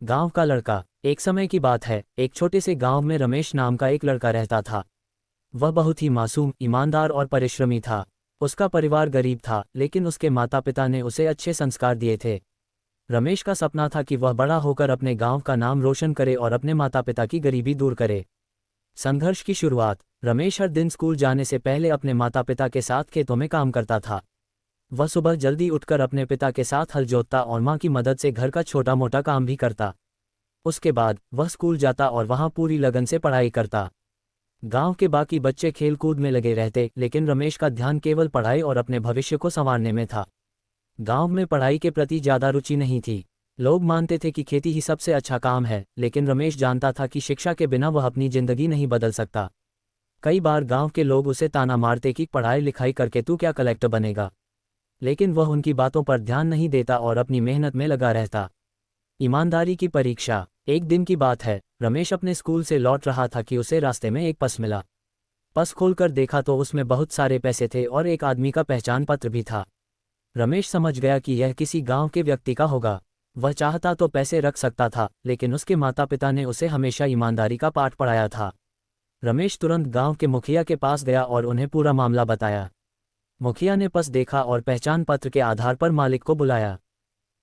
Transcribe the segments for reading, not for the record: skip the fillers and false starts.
गांव का लड़का। एक समय की बात है, एक छोटे से गांव में रमेश नाम का एक लड़का रहता था। वह बहुत ही मासूम, ईमानदार और परिश्रमी था। उसका परिवार गरीब था, लेकिन उसके माता पिता ने उसे अच्छे संस्कार दिए थे। रमेश का सपना था कि वह बड़ा होकर अपने गांव का नाम रोशन करे और अपने माता पिता की गरीबी दूर करे। संघर्ष की शुरुआत। रमेश हर दिन स्कूल जाने से पहले अपने माता पिता के साथ खेतों में काम करता था। वह सुबह जल्दी उठकर अपने पिता के साथ हल जोतता और मां की मदद से घर का छोटा मोटा काम भी करता। उसके बाद वह स्कूल जाता और वहां पूरी लगन से पढ़ाई करता। गांव के बाकी बच्चे खेल कूद में लगे रहते, लेकिन रमेश का ध्यान केवल पढ़ाई और अपने भविष्य को संवारने में था। गांव में पढ़ाई के प्रति ज्यादा रुचि नहीं थी। लोग मानते थे कि खेती ही सबसे अच्छा काम है, लेकिन रमेश जानता था कि शिक्षा के बिना वह अपनी जिंदगी नहीं बदल सकता। कई बार गांव के लोग उसे ताना मारते कि पढ़ाई लिखाई करके तू क्या कलेक्टर बनेगा, लेकिन वह उनकी बातों पर ध्यान नहीं देता और अपनी मेहनत में लगा रहता। ईमानदारी की परीक्षा। एक दिन की बात है, रमेश अपने स्कूल से लौट रहा था कि उसे रास्ते में एक पर्स मिला। पर्स खोलकर देखा तो उसमें बहुत सारे पैसे थे और एक आदमी का पहचान पत्र भी था। रमेश समझ गया कि यह किसी गांव के व्यक्ति का होगा। वह चाहता तो पैसे रख सकता था, लेकिन उसके माता पिता ने उसे हमेशा ईमानदारी का पाठ पढ़ाया था। रमेश तुरंत गांव के मुखिया के पास गया और उन्हें पूरा मामला बताया। मुखिया ने पर्स देखा और पहचान पत्र के आधार पर मालिक को बुलाया।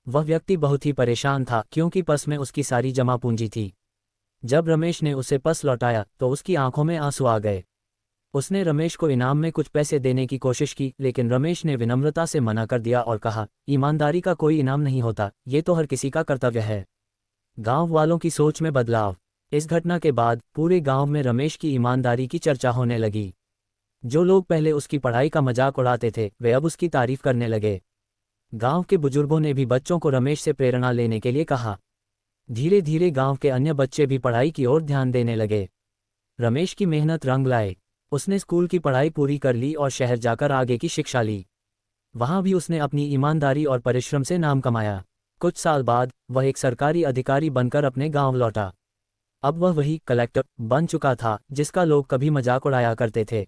वह व्यक्ति बहुत ही परेशान था, क्योंकि पर्स में उसकी सारी जमा पूंजी थी। जब रमेश ने उसे पर्स लौटाया तो उसकी आंखों में आंसू आ गए। उसने रमेश को इनाम में कुछ पैसे देने की कोशिश की, लेकिन रमेश ने विनम्रता से मना कर दिया और कहा, ईमानदारी का कोई इनाम नहीं होता, ये तो हर किसी का कर्तव्य है। गांव वालों की सोच में बदलाव। इस घटना के बाद पूरे गांव में रमेश की ईमानदारी की चर्चा होने लगी। जो लोग पहले उसकी पढ़ाई का मजाक उड़ाते थे, वे अब उसकी तारीफ करने लगे। गांव के बुजुर्गों ने भी बच्चों को रमेश से प्रेरणा लेने के लिए कहा। धीरे धीरे गांव के अन्य बच्चे भी पढ़ाई की ओर ध्यान देने लगे। रमेश की मेहनत रंग लाए। उसने स्कूल की पढ़ाई पूरी कर ली और शहर जाकर आगे की शिक्षा ली। वहां भी उसने अपनी ईमानदारी और परिश्रम से नाम कमाया। कुछ साल बाद वह एक सरकारी अधिकारी बनकर अपने गांव लौटा। अब वह वही कलेक्टर बन चुका था जिसका लोग कभी मजाक उड़ाया करते थे।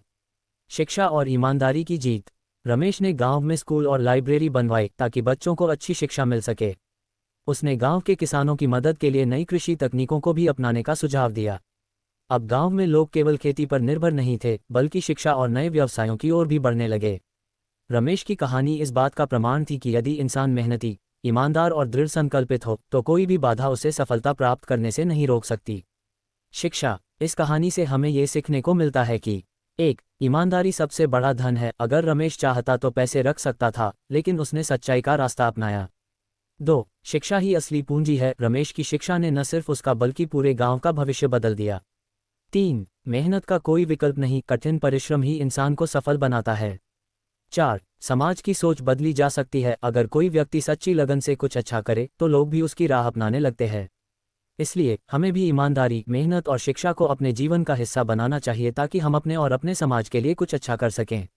शिक्षा और ईमानदारी की जीत। रमेश ने गांव में स्कूल और लाइब्रेरी बनवाई ताकि बच्चों को अच्छी शिक्षा मिल सके। उसने गांव के किसानों की मदद के लिए नई कृषि तकनीकों को भी अपनाने का सुझाव दिया। अब गांव में लोग केवल खेती पर निर्भर नहीं थे, बल्कि शिक्षा और नए व्यवसायों की ओर भी बढ़ने लगे। रमेश की कहानी इस बात का प्रमाण थी कि यदि इंसान मेहनती, ईमानदार और दृढ़ संकल्पित हो तो कोई भी बाधा उसे सफलता प्राप्त करने से नहीं रोक सकती। शिक्षा। इस कहानी से हमें ये सीखने को मिलता है कि 1. ईमानदारी सबसे बड़ा धन है। अगर रमेश चाहता तो पैसे रख सकता था, लेकिन उसने सच्चाई का रास्ता अपनाया। 2. शिक्षा ही असली पूंजी है। रमेश की शिक्षा ने न सिर्फ उसका बल्कि पूरे गांव का भविष्य बदल दिया। 3. मेहनत का कोई विकल्प नहीं, कठिन परिश्रम ही इंसान को सफल बनाता है। 4. समाज की सोच बदली जा सकती है। अगर कोई व्यक्ति सच्ची लगन से कुछ अच्छा करे तो लोग भी उसकी राह अपनाने लगते हैं। इसलिए हमें भी ईमानदारी, मेहनत और शिक्षा को अपने जीवन का हिस्सा बनाना चाहिए ताकि हम अपने और अपने समाज के लिए कुछ अच्छा कर सकें।